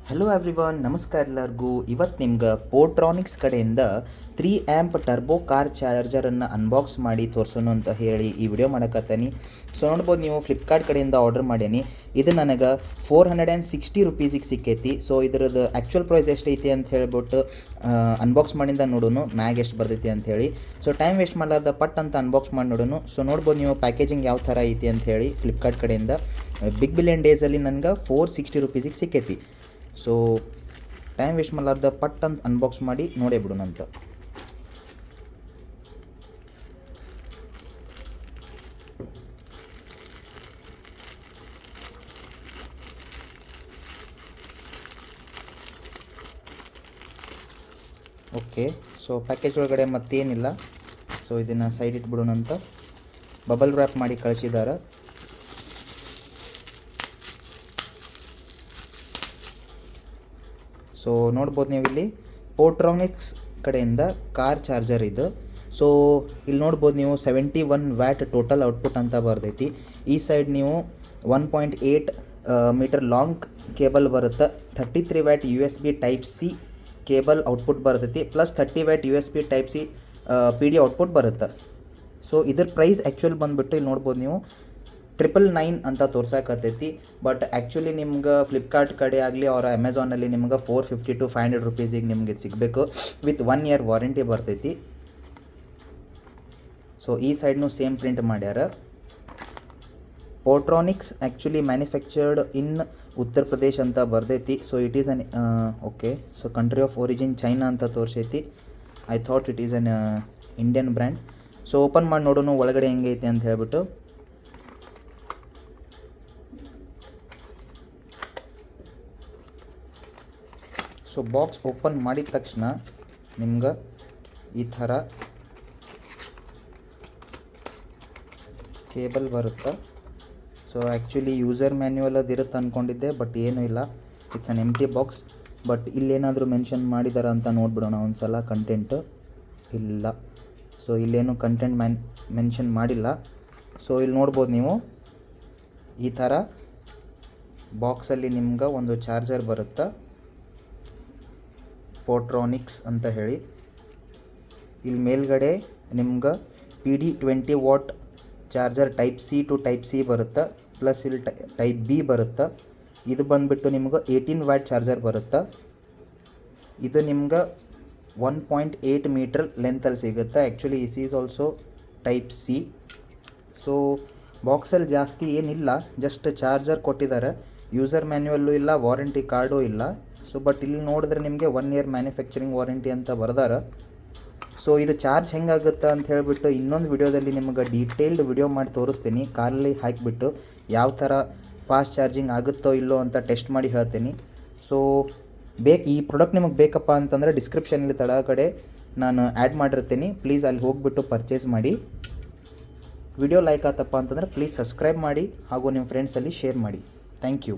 Hello everyone, ನಮಸ್ಕಾರ ಎಲ್ಲರಿಗೂ. ಇವತ್ತು ನಿಮ್ಗೆ ಪೋರ್ಟ್ರಾನಿಕ್ಸ್ ಕಡೆಯಿಂದ 3 ಆ್ಯಂಪ್ ಟರ್ಬೋ ಕಾರ್ ಚಾರ್ಜರನ್ನು ಅನ್ಬಾಕ್ಸ್ ಮಾಡಿ ತೋರಿಸೋಣ ಅಂತ ಹೇಳಿ ಈ ವಿಡಿಯೋ ಮಾಡಕತ್ತೀನಿ. ಸೊ ನೋಡ್ಬೋದು, ನೀವು ಫ್ಲಿಪ್ಕಾರ್ಟ್ ಕಡೆಯಿಂದ ಆರ್ಡರ್ ಮಾಡೀನಿ. ಇದು ನನಗೆ 460 ರುಪೀಸಿಗೆ ಸಿಕ್ಕೈತಿ. ಸೊ ಇದ್ರದ್ದು ಆ್ಯಕ್ಚುಯಲ್ ಪ್ರೈಸ್ ಎಷ್ಟೈತಿ ಅಂತ ಹೇಳ್ಬಿಟ್ಟು ಅನ್ಬಾಕ್ಸ್ ಮಾಡಿಂದ ನೋಡೋಣ ಮ್ಯಾಗ್ ಎಷ್ಟು ಬರ್ತೈತಿ ಅಂಥೇಳಿ. ಸೊ ಟೈಮ್ ವೇಸ್ಟ್ ಮಾಡಲಾರ್ದ ಪಟ್ ಅಂತ ಅನ್ಬಾಕ್ಸ್ ಮಾಡಿ ನೋಡೋಣ. ಸೊ ನೋಡ್ಬೋದು ನೀವು ಪ್ಯಾಕೇಜಿಂಗ್ ಯಾವ ಥರ ಐತಿ ಅಂತ ಹೇಳಿ. ಫ್ಲಿಪ್ಕಾರ್ಟ್ ಕಡೆಯಿಂದ ಬಿಗ್ ಬಿಲಿಯನ್ ಡೇಸಲ್ಲಿ ನನಗೆ 460 ರುಪೀಸಿಗೆ ಸಿಕ್ಕೈತಿ. ಸೊ ಟೈಮ್ ವೇಸ್ಟ್ ಮಾಡಲಾರ್ದ ಪಟ್ ಅಂತ ಅನ್ಬಾಕ್ಸ್ ಮಾಡಿ ನೋಡೇ ಬಿಡೋಣ ಅಂತ. ಓಕೆ, ಸೊ ಪ್ಯಾಕೇಜ್ ಒಳಗಡೆ ಮತ್ತೇನಿಲ್ಲ. ಸೊ ಇದನ್ನು ಸೈಡ್ ಇಟ್ಬಿಡೋಣ ಅಂತ ಬಬಲ್ ರ್ಯಾಪ್ ಮಾಡಿ ಕಳಿಸಿದ್ದಾರೆ. ಸೊ ನೋಡ್ಬೋದು ನೀವು ಇಲ್ಲಿ ಪೋರ್ಟ್ರಾನಿಕ್ಸ್ ಕಡೆಯಿಂದ ಕಾರ್ ಚಾರ್ಜರ್ ಇದು. ಸೊ ಇಲ್ಲಿ ನೋಡ್ಬೋದು ನೀವು 71 ವ್ಯಾಟ್ ಟೋಟಲ್ ಔಟ್ಪುಟ್ ಅಂತ ಬರ್ತೈತಿ. ಈ ಸೈಡ್ ನೀವು 1.8 ಮೀಟರ್ ಲಾಂಗ್ ಕೇಬಲ್ ಬರುತ್ತೆ. 33 watt USB type C cable output ಬರ್ತೈತಿ, plus 30 watt USB type C PD output ಬರುತ್ತೆ. ಸೊ ಇದ್ರ ಪ್ರೈಸ್ ಆ್ಯಕ್ಚುಲ್ ಬಂದುಬಿಟ್ಟು ಇಲ್ಲಿ ನೋಡ್ಬೋದು ನೀವು 999 ಅಂತ ತೋರ್ಸಾಕತ್ತೈತಿ. ಬಟ್ ಆ್ಯಕ್ಚುಲಿ ನಿಮ್ಗೆ ಫ್ಲಿಪ್ಕಾರ್ಟ್ ಕಡೆ ಆಗಲಿ ಅವ್ರ ಅಮೆಝಾನಲ್ಲಿ ನಿಮ್ಗೆ 450 to 500 ರುಪೀಸಿಗೆ ನಿಮಗೆ ಸಿಗಬೇಕು. ವಿತ್ 1 ಇಯರ್ ವಾರಂಟಿ ಬರ್ತೈತಿ. ಸೊ ಈ ಸೈಡ್ನು ಸೇಮ್ ಪ್ರಿಂಟ್ ಮಾಡ್ಯಾರ. ಪೋರ್ಟ್ರಾನಿಕ್ಸ್ ಆ್ಯಕ್ಚುಲಿ ಮ್ಯಾನುಫ್ಯಾಕ್ಚರ್ಡ್ ಇನ್ ಉತ್ತರ ಪ್ರದೇಶ್ ಅಂತ ಬರ್ತೈತಿ. So it is an okay, so country of origin China ಅಂತ ತೋರಿಸೈತಿ. I thought it is an Indian brand. So open ಮಾಡಿ ನೋಡೋಣ ಒಳಗಡೆ ಹೆಂಗೈತಿ ಅಂತ ಹೇಳ್ಬಿಟ್ಟು. ಸೊ ಬಾಕ್ಸ್ ಓಪನ್ ಮಾಡಿದ ತಕ್ಷಣ ನಿಮ್ಗೆ ಈ ಥರ ಕೇಬಲ್ ಬರುತ್ತೆ. ಸೊ ಆ್ಯಕ್ಚುಲಿ ಯೂಸರ್ ಮ್ಯಾನ್ಯುವಲ್ ಅದು ಇರುತ್ತೆ ಅಂದ್ಕೊಂಡಿದ್ದೆ, ಬಟ್ ಏನೂ ಇಲ್ಲ. It's an empty box. But ಇಲ್ಲೇನಾದರೂ ಮೆನ್ಷನ್ ಮಾಡಿದಾರ ಅಂತ ನೋಡ್ಬಿಡೋಣ ಒಂದು ಸಲ. ಕಂಟೆಂಟ್ ಇಲ್ಲ. ಸೊ ಇಲ್ಲೇನು ಕಂಟೆಂಟ್ ಮೆನ್ಷನ್ ಮಾಡಿಲ್ಲ. ಸೊ ಇಲ್ಲಿ ನೋಡ್ಬೋದು ನೀವು ಈ ಥರ ಬಾಕ್ಸಲ್ಲಿ ನಿಮ್ಗೆ ಒಂದು ಚಾರ್ಜರ್ ಬರುತ್ತೆ, ಪೋರ್ಟ್ರಾನಿಕ್ಸ್ ಅಂತ ಹೇಳಿ. ಇಲ್ಲಿ ಮೇಲ್ಗಡೆ ನಿಮ್ಗೆ PD 20 watt charger type C to type C ಬರುತ್ತೆ, ಪ್ಲಸ್ ಇಲ್ಲಿ ಟೈಪ್ ಬಿ ಬರುತ್ತೆ. ಇದು ಬಂದುಬಿಟ್ಟು ನಿಮ್ಗೆ 18 ವ್ಯಾಟ್ ಚಾರ್ಜರ್ ಬರುತ್ತೆ. ಇದು ನಿಮ್ಗೆ 1.8 ಮೀಟರ್ ಲೆಂತಲ್ಲಿ ಸಿಗುತ್ತೆ. Actually is is also type C. So ಬಾಕ್ಸಲ್ಲಿ ಜಾಸ್ತಿ ಏನಿಲ್ಲ, ಜಸ್ಟ್ ಚಾರ್ಜರ್ ಕೊಟ್ಟಿದ್ದಾರೆ. ಯೂಸರ್ ಮ್ಯಾನ್ಯುವಲ್ಲು ಇಲ್ಲ, ವಾರಂಟಿ ಕಾರ್ಡು ಇಲ್ಲ. ಸೊ ಬಟ್ ಇಲ್ಲಿ ನೋಡಿದ್ರೆ ನಿಮಗೆ 1 ಇಯರ್ ಮ್ಯಾನುಫ್ಯಾಕ್ಚರಿಂಗ್ ವಾರಂಟಿ ಅಂತ ಬರ್ದಾರ. ಸೊ ಇದು ಚಾರ್ಜ್ ಹೆಂಗಾಗುತ್ತೆ ಅಂತ ಹೇಳಿಬಿಟ್ಟು ಇನ್ನೊಂದು ವಿಡಿಯೋದಲ್ಲಿ ನಿಮಗೆ ಡೀಟೇಲ್ಡ್ ವಿಡಿಯೋ ಮಾಡಿ ತೋರಿಸ್ತೀನಿ. ಕಾರಲ್ಲಿ ಹಾಕಿಬಿಟ್ಟು ಯಾವ ಥರ ಫಾಸ್ಟ್ ಚಾರ್ಜಿಂಗ್ ಆಗುತ್ತೋ ಇಲ್ಲೋ ಅಂತ ಟೆಸ್ಟ್ ಮಾಡಿ ಹೇಳ್ತೀನಿ. ಸೊ ಈ ಪ್ರಾಡಕ್ಟ್ ನಿಮಗೆ ಬೇಕಪ್ಪ ಅಂತಂದರೆ ಡಿಸ್ಕ್ರಿಪ್ಷನಲ್ಲಿ ತಳಗಡೆ ನಾನು ಆ್ಯಡ್ ಮಾಡಿರ್ತೀನಿ. ಪ್ಲೀಸ್ ಅಲ್ಲಿ ಹೋಗಿಬಿಟ್ಟು ಪರ್ಚೇಸ್ ಮಾಡಿ. ವಿಡಿಯೋ ಲೈಕ್ ಆತಪ್ಪ ಅಂತಂದರೆ ಪ್ಲೀಸ್ ಸಬ್ಸ್ಕ್ರೈಬ್ ಮಾಡಿ ಹಾಗೂ ನಿಮ್ಮ ಫ್ರೆಂಡ್ಸಲ್ಲಿ ಶೇರ್ ಮಾಡಿ. Thank you.